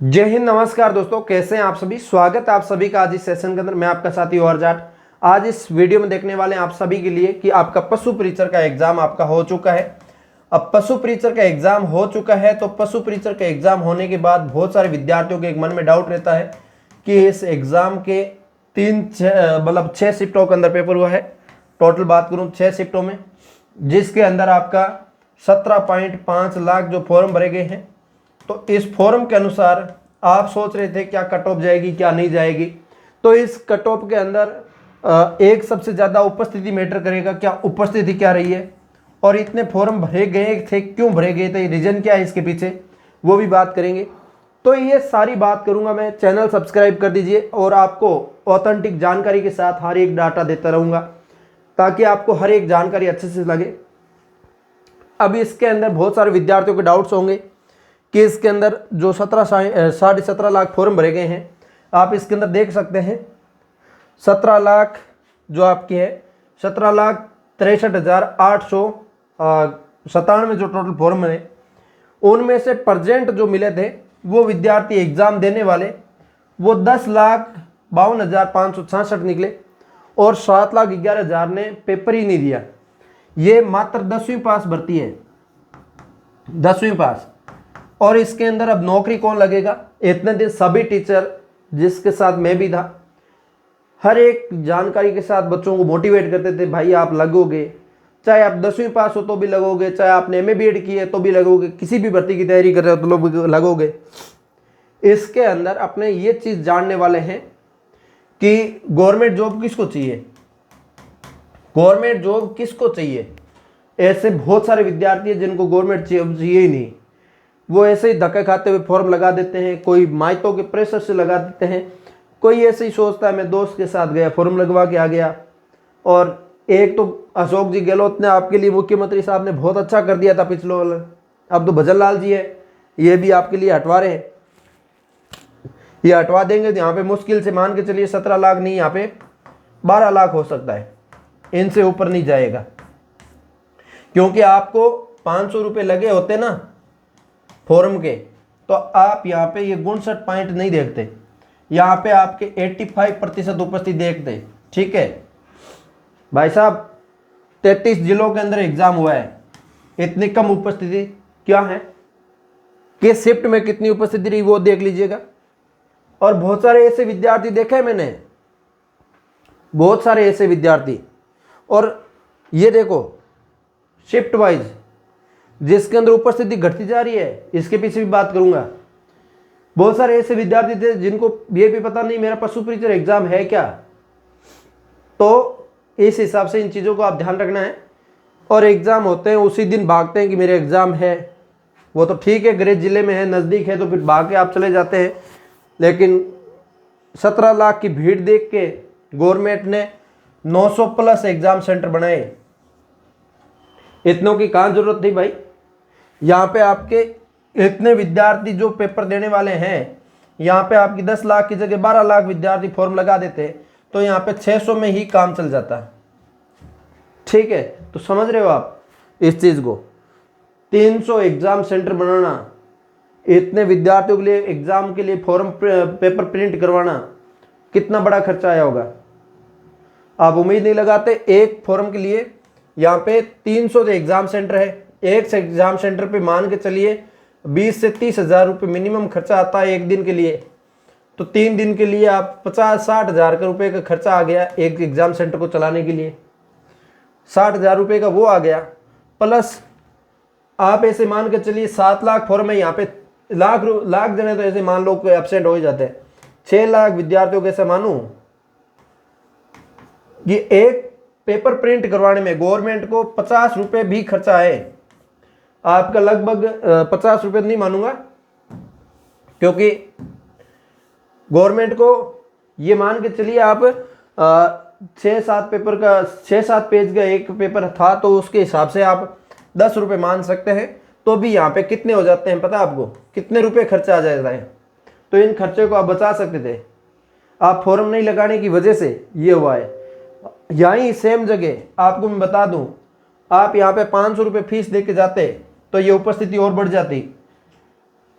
जय हिंद, नमस्कार दोस्तों, कैसे हैं आप सभी। स्वागत है आप सभी का आज इस सेशन के अंदर। मैं आपका साथी और जाट। आज इस वीडियो में देखने वाले हैं आप सभी के लिए कि आपका पशु परीक्षर का एग्जाम आपका हो चुका है। अब पशु परीक्षर का एग्जाम हो चुका है तो पशु परीक्षर का एग्जाम होने के बाद बहुत सारे विद्यार्थियों के एक मन में डाउट रहता है कि इस एग्जाम के छह शिफ्टों के अंदर पेपर हुआ है। टोटल बात करूं 6 शिफ्टों में, जिसके अंदर आपका 17.5 लाख जो फॉर्म भरे गए हैं। तो इस फॉर्म के अनुसार आप सोच रहे थे क्या कट ऑफ जाएगी क्या नहीं जाएगी। तो इस कट ऑफ के अंदर एक सबसे ज़्यादा उपस्थिति मैटर करेगा। क्या उपस्थिति क्या रही है और इतने फॉर्म भरे गए थे, क्यों भरे गए थे, रीज़न क्या है इसके पीछे, वो भी बात करेंगे। तो ये सारी बात करूंगा मैं। चैनल सब्सक्राइब कर दीजिए और आपको ऑथेंटिक जानकारी के साथ हर एक डाटा देता रहूँगा ताकि आपको हर एक जानकारी अच्छे से लगे। अब इसके अंदर बहुत सारे विद्यार्थियों के डाउट्स होंगे कि इसके अंदर जो 17.5 लाख फॉर्म भरे गए हैं, आप इसके अंदर देख सकते हैं 17 लाख जो आपकी है 17,63,897 जो टोटल फॉर्म है, उनमें से प्रजेंट जो मिले थे वो विद्यार्थी एग्जाम देने वाले वो 10,52,566 निकले और 7,11,000 ने पेपर ही नहीं दिया। ये मात्र 10वीं पास भर्ती है, 10वीं पास। और इसके अंदर अब नौकरी कौन लगेगा। इतने दिन सभी टीचर, जिसके साथ मैं भी था, हर एक जानकारी के साथ बच्चों को मोटिवेट करते थे, भाई आप लगोगे, चाहे आप 10वीं पास हो तो भी लगोगे, चाहे आपने MA BEd की है तो भी लगोगे, किसी भी भर्ती की तैयारी कर रहे हो तो लोग लगोगे। इसके अंदर अपने ये चीज़ जानने वाले हैं कि गवर्नमेंट जॉब किसको चाहिए, गवर्नमेंट जॉब किसको चाहिए। ऐसे बहुत सारे विद्यार्थी हैं जिनको गवर्नमेंट जॉब चाहिए ही नहीं, वो ऐसे ही धक्के खाते हुए फॉर्म लगा देते हैं। कोई माइतों के प्रेशर से लगा देते हैं, कोई ऐसे ही सोचता है मैं दोस्त के साथ गया फॉर्म लगवा के आ गया। और एक तो अशोक जी गहलोत ने आपके लिए, मुख्यमंत्री साहब ने बहुत अच्छा कर दिया था पिछले वाला। अब तो भजन लाल जी है, ये भी आपके लिए हटवा रहे हैं। ये हटवा देंगे तो यहाँ पे मुश्किल से मान के चलिए 17 लाख नहीं, यहाँ पे 12 लाख हो सकता है, इनसे ऊपर नहीं जाएगा। क्योंकि आपको 500 रुपये लगे होते ना फॉर्म के, तो आप यहाँ पे ये 59 पॉइंट नहीं देखते, यहाँ पे आपके 85% उपस्थिति देखते। ठीक है भाई साहब, 33 जिलों के अंदर एग्जाम हुआ है, इतनी कम उपस्थिति क्या है। किस शिफ्ट में कितनी उपस्थिति रही वो देख लीजिएगा। और बहुत सारे ऐसे विद्यार्थी देखे मैंने, बहुत सारे ऐसे विद्यार्थी। और ये देखो शिफ्ट वाइज जिसके अंदर उपस्थिति घटती जा रही है, इसके पीछे भी बात करूंगा। बहुत सारे ऐसे विद्यार्थी थे जिनको ये भी पता नहीं मेरा पशु परीक्षर एग्जाम है क्या। तो इस हिसाब से इन चीज़ों को आप ध्यान रखना है। और एग्ज़ाम होते हैं उसी दिन भागते हैं कि मेरे एग्ज़ाम है, वो तो ठीक है, गृह जिले में है, नज़दीक है तो फिर भाग के आप चले जाते हैं। लेकिन 17 लाख की भीड़ देख के गवर्नमेंट ने 900 प्लस एग्ज़ाम सेंटर बनाए। इतनों की कहाँ जरूरत थी भाई। यहाँ पे आपके इतने विद्यार्थी जो पेपर देने वाले हैं, यहाँ पे आपकी 10 लाख की जगह 12 लाख विद्यार्थी फॉर्म लगा देते तो यहाँ पे 600 में ही काम चल जाता। ठीक है, तो समझ रहे हो आप इस चीज़ को। 300 एग्जाम सेंटर बनाना, इतने विद्यार्थियों के लिए एग्जाम के लिए फॉर्म पेपर प्रिंट करवाना, कितना बड़ा खर्चा आया होगा आप उम्मीद नहीं लगाते। एक फॉर्म के लिए यहाँ पे 300 एग्जाम सेंटर है, एक एग्जाम सेंटर पे मान के चलिए 20 से 30 हज़ार रुपये मिनिमम खर्चा आता है एक दिन के लिए। तो 3 दिन के लिए आप 50-60 हज़ार का रुपये का खर्चा आ गया एक एग्जाम सेंटर को चलाने के लिए। 60 हज़ार रुपये का वो आ गया, प्लस आप ऐसे मान के चलिए 7 लाख फॉर्म है, यहाँ पे लाख जने तो ऐसे मान लो कोई एब्सेंट हो ही जाते हैं। 6 लाख विद्यार्थियों के ऐसे मानूं, ये एक पेपर प्रिंट करवाने में गवर्नमेंट को 50 रुपये भी खर्चा है। आपका लगभग 50 रुपये नहीं मानूंगा, क्योंकि गवर्नमेंट को ये मान के चलिए आप 6-7 पेपर का 6-7 पेज का एक पेपर था, तो उसके हिसाब से आप 10 रुपये मान सकते हैं। तो भी यहाँ पे कितने हो जाते हैं पता आपको, कितने रुपए खर्चा आ जाता है। तो इन खर्चे को आप बचा सकते थे, आप फॉर्म नहीं लगाने की वजह से ये हुआ है। यहीं सेम जगह आपको मैं बता दूं, आप यहाँ पे 500 रुपये फीस दे के जाते तो ये उपस्थिति और बढ़ जाती।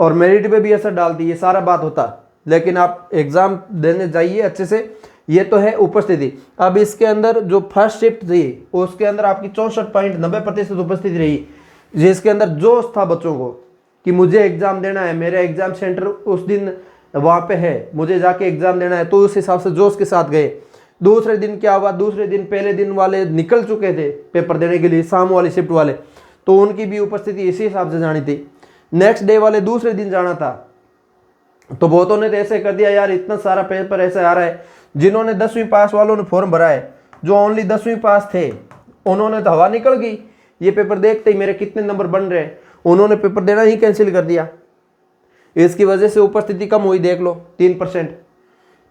और मेरिट पे भी असर डालती है, ये सारा बात होता। लेकिन आप एग्जाम देने जाइए अच्छे से। ये तो है उपस्थिति। अब इसके अंदर जो फर्स्ट शिफ्ट थी उसके अंदर आपकी 64.90% उपस्थिति रही, जिसके अंदर जोश था बच्चों को कि मुझे एग्जाम देना है, मेरा एग्जाम सेंटर उस दिन वहाँ पे है, मुझे जाके एग्जाम देना है, तो उस हिसाब से जोश के साथ गए। दूसरे दिन क्या हुआ, दूसरे दिन पहले दिन वाले निकल चुके थे पेपर देने के लिए, शाम वाली शिफ्ट वाले, तो उनकी भी उपस्थिति इसी हिसाब से जानी थी। नेक्स्ट डे वाले दूसरे दिन जाना था, तो बहुतों ने तो ऐसे कर दिया, यार इतना सारा पेपर ऐसे आ रहा है। जिन्होंने 10वीं पास वालों ने फॉर्म भरा है, जो ओनली 10वीं पास थे, उन्होंने तो हवा निकल गई, ये पेपर देखते ही मेरे कितने नंबर बन रहे हैं, उन्होंने पेपर देना ही कैंसिल कर दिया। इसकी वजह से उपस्थिति कम हुई, देख लो 3%।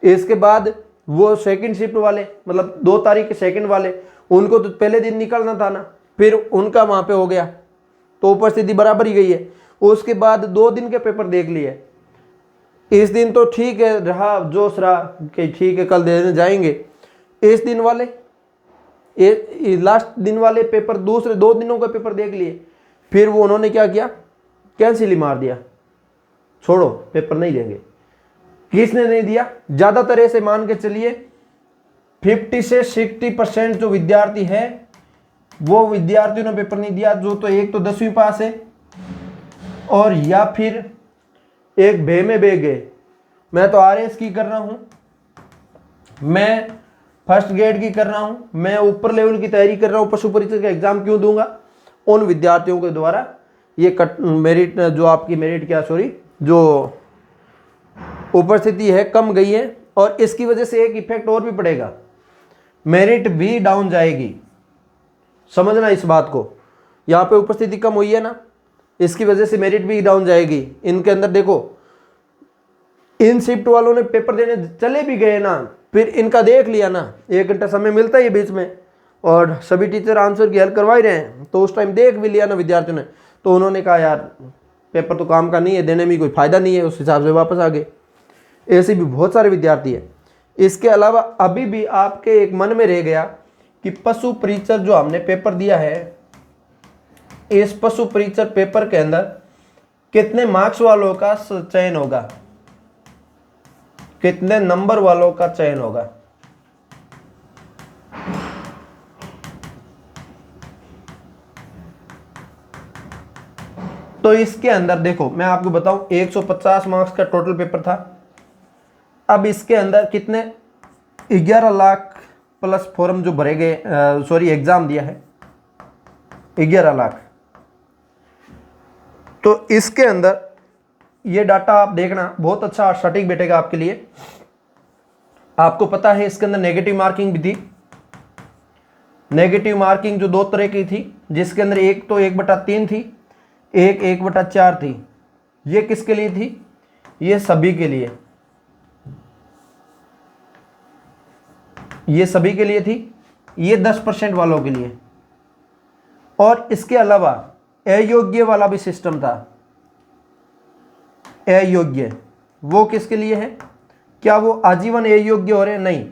इसके बाद वो सेकंड शिफ्ट वाले, मतलब 2 तारीख के सेकंड वाले, उनको तो पहले दिन निकलना था ना, फिर उनका वहाँ पे हो गया, तो उपस्थिति बराबर ही गई है। उसके बाद 2 दिन के पेपर देख लिए। इस दिन तो ठीक है रहा, जोश रहा कि ठीक है कल देने जाएंगे। इस दिन वाले लास्ट दिन वाले पेपर, दूसरे 2 दिनों का पेपर देख लिए, फिर वो उन्होंने क्या किया, कैंसिल ही मार दिया, छोड़ो पेपर नहीं देंगे। किसने नहीं दिया, ज्यादातर ऐसे मान के चलिए 50 से 60% जो विद्यार्थी है वो विद्यार्थियों ने पेपर नहीं दिया, जो तो एक तो 10वीं पास है और या फिर एक बे में बे गए। मैं तो आरएस की कर रहा हूं, मैं फर्स्ट ग्रेड की कर रहा हूं, मैं ऊपर लेवल की तैयारी कर रहा हूं, पशु परीक्षा का एग्जाम क्यों दूंगा। उन विद्यार्थियों के द्वारा ये मेरिट, जो आपकी मेरिट क्या सॉरी जो उपस्थिति है कम गई है। और इसकी वजह से एक इफेक्ट और भी पड़ेगा, मेरिट भी डाउन जाएगी, समझना इस बात को। यहाँ पे उपस्थिति कम हुई है ना, इसकी वजह से मेरिट भी डाउन जाएगी। इनके अंदर देखो, इन शिफ्ट वालों ने पेपर देने चले भी गए ना, फिर इनका देख लिया ना, 1 घंटा समय मिलता है बीच में, और सभी टीचर आंसर की हेल्प करवा ही रहे हैं, तो उस टाइम देख भी लिया ना विद्यार्थियों ने, तो उन्होंने कहा यार पेपर तो काम का नहीं है, देने में कोई फायदा नहीं है, उस हिसाब से वापस आ गए। ऐसे भी बहुत सारे विद्यार्थी हैं। इसके अलावा अभी भी आपके एक मन में रह गया कि पशु परीक्षा जो हमने पेपर दिया है, इस पशु परीक्षा पेपर के अंदर कितने मार्क्स वालों का चयन होगा, कितने नंबर वालों का चयन होगा। तो इसके अंदर देखो, मैं आपको बताऊं 150 मार्क्स का टोटल पेपर था। अब इसके अंदर कितने 11 लाख प्लस फॉर्म जो भरे गए, सॉरी एग्जाम दिया है 11 लाख। तो इसके अंदर ये डाटा आप देखना, बहुत अच्छा सटीक बैठेगा आपके लिए। आपको पता है इसके अंदर नेगेटिव मार्किंग भी थी। नेगेटिव मार्किंग जो 2 तरह की थी, जिसके अंदर एक तो 1/3 थी, एक 1/4 थी। ये किसके लिए थी, ये सभी के लिए, ये सभी के लिए थी, ये 10% वालों के लिए। और इसके अलावा अयोग्य वाला भी सिस्टम था। अयोग्य वो किसके लिए है, क्या वो आजीवन अयोग्य हो रहे हैं, नहीं।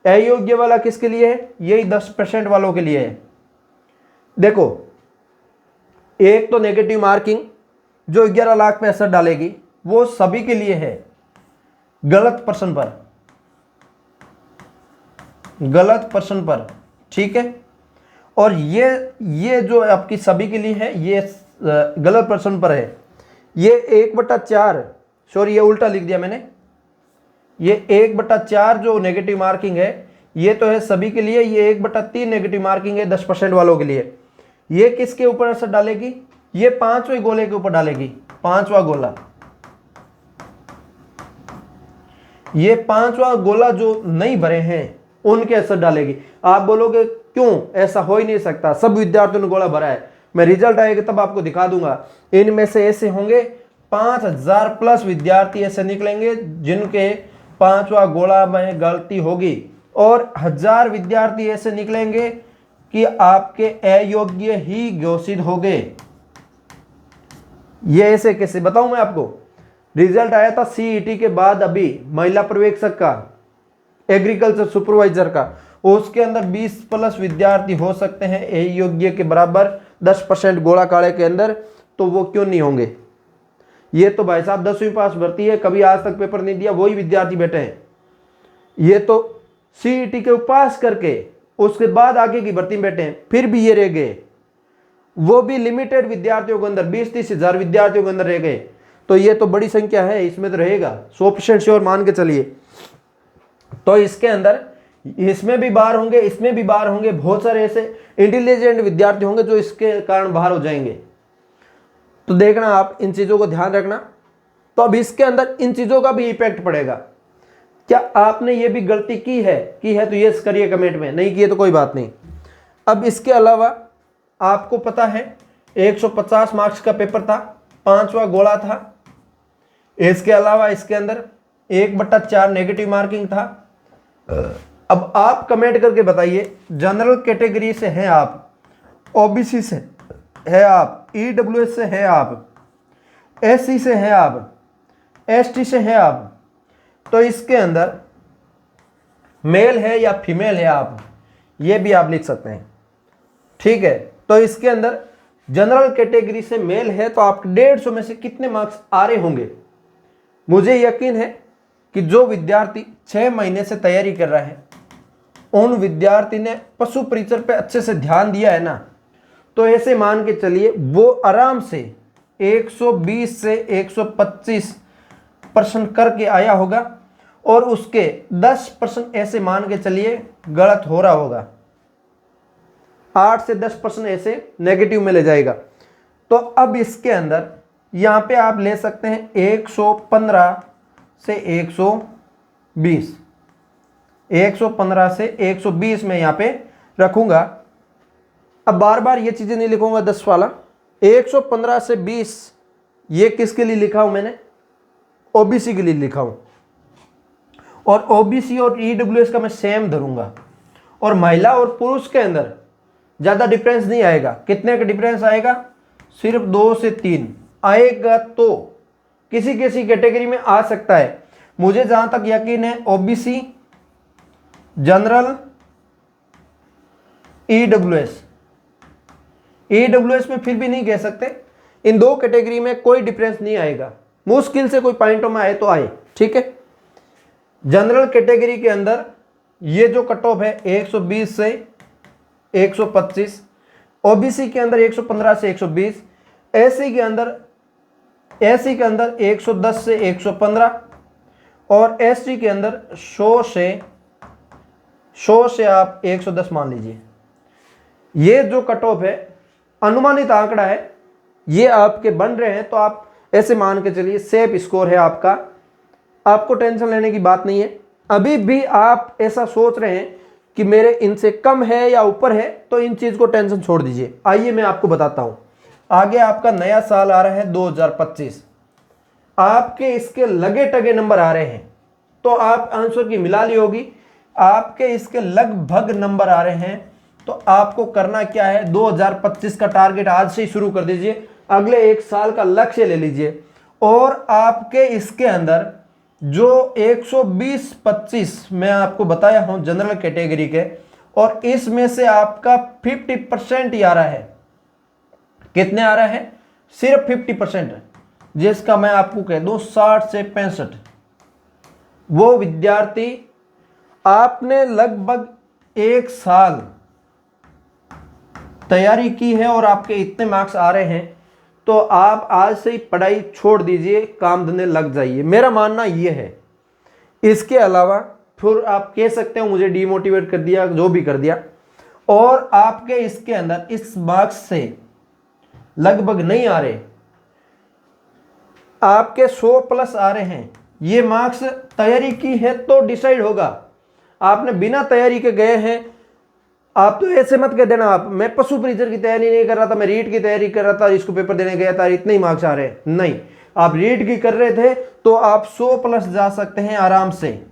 अयोग्य वाला किसके लिए है, यही 10% वालों के लिए है। देखो, एक तो नेगेटिव मार्किंग जो 11 लाख पे असर डालेगी, वो सभी के लिए है, गलत पर्सन पर, गलत पर्सन पर, ठीक है। और ये जो आपकी सभी के लिए है, ये गलत पर्सन पर है। ये 1/4, सॉरी ये उल्टा लिख दिया मैंने, ये 1/4 जो नेगेटिव मार्किंग है ये तो है सभी के लिए, ये 1/3 नेगेटिव मार्किंग है 10% वालों के लिए। ये किसके ऊपर असर डालेगी, ये 5वें गोले के ऊपर डालेगी। 5वां गोला, ये 5वां गोला जो नहीं भरे हैं उनके असर डालेगी। आप बोलोगे क्यों, ऐसा हो ही नहीं सकता, सब विद्यार्थियों ने गोला भरा है। मैं रिजल्ट आएगा तब आपको दिखा दूंगा। इनमें से ऐसे होंगे 5000 प्लस विद्यार्थी ऐसे निकलेंगे जिनके 5वां गोला में गलती होगी, और 1000 विद्यार्थी ऐसे निकलेंगे कि आपके अयोग्य ही घोषित हो गए। ये ऐसे कैसे बताऊं मैं आपको। रिजल्ट आया था सीईटी के बाद अभी, महिला पर्यवेक्षक का, एग्रीकल्चर सुपरवाइजर का, उसके अंदर 20 प्लस विद्यार्थी हो सकते हैं अयोग्य के बराबर 10% गोला काड़े के अंदर, तो वो क्यों नहीं होंगे। ये तो भाई साहब 10वीं पास भर्ती है, कभी आज तक पेपर नहीं दिया, वही विद्यार्थी बैठे हैं। ये तो सीईटी के पास करके उसके बाद आगे की भर्ती में बैठे हैं, फिर भी ये रह गए, वो भी लिमिटेड विद्यार्थियों के अंदर, 20-30 हजार विद्यार्थियों के अंदर रह गए। तो ये तो बड़ी संख्या है, इसमें तो रहेगा 100% श्योर मान के चलिए। तो इसके अंदर इसमें भी बाहर होंगे, इसमें भी बाहर होंगे, बहुत सारे ऐसे इंटेलिजेंट विद्यार्थी होंगे जो इसके कारण बाहर हो जाएंगे। तो देखना आप इन चीजों को ध्यान रखना। तो अब इसके अंदर इन चीजों का भी इफेक्ट पड़ेगा। क्या आपने ये भी गलती की है तो ये करिए कमेंट में, नहीं किए तो कोई बात नहीं। अब इसके अलावा आपको पता है 150 मार्क्स का पेपर था, 5वां गोला था। इसके अलावा इसके अंदर 1/4 नेगेटिव मार्किंग था। अब आप कमेंट करके बताइए, जनरल कैटेगरी से हैं आप, ओबीसी से है आप, ईडब्ल्यूएस से है आप, एससी से है आप, एसटी से है आप, तो इसके अंदर मेल है या फीमेल है आप, ये भी आप लिख सकते हैं, ठीक है। तो इसके अंदर जनरल कैटेगरी से मेल है तो आप 150 में से कितने मार्क्स आ रहे होंगे? मुझे यकीन है कि जो विद्यार्थी 6 महीने से तैयारी कर रहा है, उन विद्यार्थी ने पशु परीक्षण पे अच्छे से ध्यान दिया है ना, तो ऐसे मान के चलिए वो आराम से 120 से 125% करके आया होगा, और उसके 10% ऐसे मान के चलिए गलत हो रहा होगा, 8 से 10% ऐसे नेगेटिव में ले जाएगा। तो अब इसके अंदर यहाँ पे आप ले सकते हैं 115 से 120, 115 से 120 में यहाँ पे रखूंगा। अब बार बार ये चीज़ें नहीं लिखूंगा 10 वाला। 115 से 20 ये किसके लिए लिखा हूं मैंने? ओबीसी के लिए लिखा हूं, और ओबीसी और ईडब्ल्यूएस का मैं सेम धरूंगा। और महिला और पुरुष के अंदर ज़्यादा डिफरेंस नहीं आएगा। कितने का डिफरेंस आएगा? सिर्फ 2 से 3 आएगा। तो किसी किसी कैटेगरी में आ सकता है। मुझे जहां तक यकीन है ओबीसी, जनरल, ईडब्ल्यूएस में फिर भी नहीं कह सकते, इन 2 कैटेगरी में कोई डिफरेंस नहीं आएगा। मुश्किल से कोई पॉइंटों में आए तो आए, ठीक है। जनरल कैटेगरी के अंदर ये जो कट ऑफ है 120 से 125, ओबीसी के अंदर 115 से 120, एससी के अंदर 110 से 115, और एसटी के अंदर 100 से आप 110 मान लीजिए। ये जो कट ऑफ है अनुमानित आंकड़ा है, ये आपके बन रहे हैं, तो आप ऐसे मान के चलिए सेफ स्कोर है आपका। आपको टेंशन लेने की बात नहीं है। अभी भी आप ऐसा सोच रहे हैं कि मेरे इनसे कम है या ऊपर है, तो इन चीज को टेंशन छोड़ दीजिए। आइए मैं आपको बताता हूं। आगे आपका नया साल आ रहा है 2025, आपके इसके लगे टगे नंबर आ रहे हैं, तो आप आंसर की मिला ली होगी। आपके इसके लगभग नंबर आ रहे हैं, तो आपको करना क्या है? 2025 का टारगेट आज से ही शुरू कर दीजिए, अगले 1 साल का लक्ष्य ले लीजिए। और आपके इसके अंदर जो 120-25 मैं आपको बताया हूं जनरल कैटेगरी के, और इसमें से आपका 50% ही आ रहा है। कितने आ रहा है? सिर्फ 50%, जिसका मैं आपको कह दूं 60 से 65। वो विद्यार्थी आपने लगभग 1 साल तैयारी की है और आपके इतने मार्क्स आ रहे हैं, तो आप आज से ही पढ़ाई छोड़ दीजिए, काम धंधे लग जाइए। मेरा मानना ये है। इसके अलावा फिर आप कह सकते हो मुझे डीमोटिवेट कर दिया, जो भी कर दिया, और आपके इसके अंदर इस मार्क्स से लगभग नहीं आ रहे, आपके 100+ आ रहे हैं। ये मार्क्स तैयारी की है तो डिसाइड होगा। आपने बिना तैयारी के गए हैं, आप तो ऐसे मत कह देना आप मैं पशु परीक्षण की तैयारी नहीं कर रहा था, मैं रीट की तैयारी कर रहा था, इसको पेपर देने गया था, इतने ही मार्क्स आ रहे हैं। नहीं, आप रीट की कर रहे थे तो आप 100+ जा सकते हैं आराम से।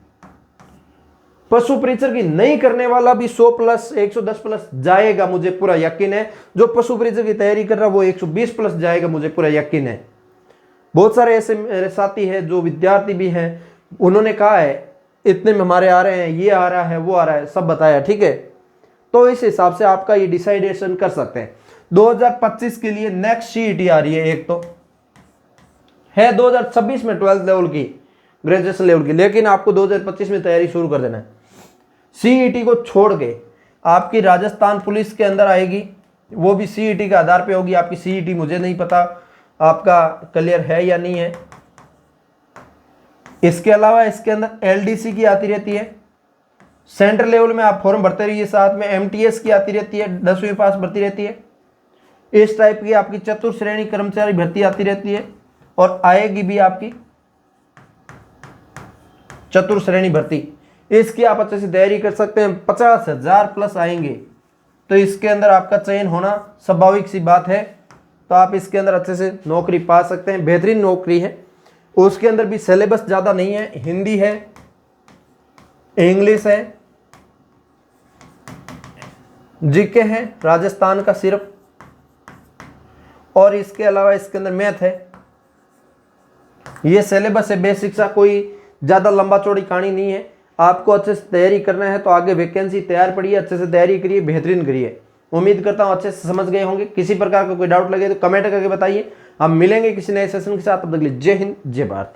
पशु परीक्षण की नहीं करने वाला भी 100+, 110+ जाएगा, मुझे पूरा यकीन है। जो पशु परीक्षण की तैयारी कर रहा है वो 120+ जाएगा, मुझे पूरा यकीन है। बहुत सारे ऐसे मेरे साथी हैं जो विद्यार्थी भी हैं, उन्होंने कहा है इतने में हमारे आ रहे हैं, ये आ रहा है, वो आ रहा है, सब बताया, ठीक है। तो इस हिसाब से आपका ये डिसाइडेशन कर सकते हैं। 2025 के लिए नेक्स्ट सीईटी आ रही है एक, तो है 2026 में 12th लेवल की, ग्रेजुएशन लेवल की, लेकिन आपको 2025 में तैयारी शुरू कर देना है। सीईटी को छोड़ के आपकी राजस्थान पुलिस के अंदर आएगी, वो भी सीईटी के आधार पे होगी। आपकी सीईटी मुझे नहीं पता आपका क्लियर है या नहीं है। इसके अलावा इसके अंदर एलडीसी की आती रहती है, सेंट्रल लेवल में आप फॉर्म भरते रहिए, साथ में एमटीएस की आती रहती है, 10वीं पास भर्ती रहती है। इस टाइप की आपकी चतुर्श्रेणी कर्मचारी भर्ती आती रहती है और आएगी भी आपकी चतुर्श्रेणी भर्ती। इसकी आप अच्छे से तैयारी कर सकते हैं, 50,000 प्लस आएंगे, तो इसके अंदर आपका चयन होना स्वाभाविक सी बात है। तो आप इसके अंदर अच्छे से नौकरी पा सकते हैं, बेहतरीन नौकरी है। उसके अंदर भी सिलेबस ज़्यादा नहीं है, हिंदी है, इंग्लिश है, जीके है राजस्थान का सिर्फ, और इसके अलावा इसके अंदर मैथ है। ये सिलेबस है बेसिक सा, कोई ज़्यादा लंबा चौड़ी कहानी नहीं है। आपको अच्छे से तैयारी करना है तो आगे वैकेंसी तैयार पड़ी है, अच्छे से तैयारी करिए, बेहतरीन करिए। उम्मीद करता हूँ अच्छे से समझ गए होंगे। किसी प्रकार का कोई डाउट लगे तो कमेंट करके बताइए। हम मिलेंगे किसी नए सेशन के साथ, तब तक के लिए जय हिंद जय भारत।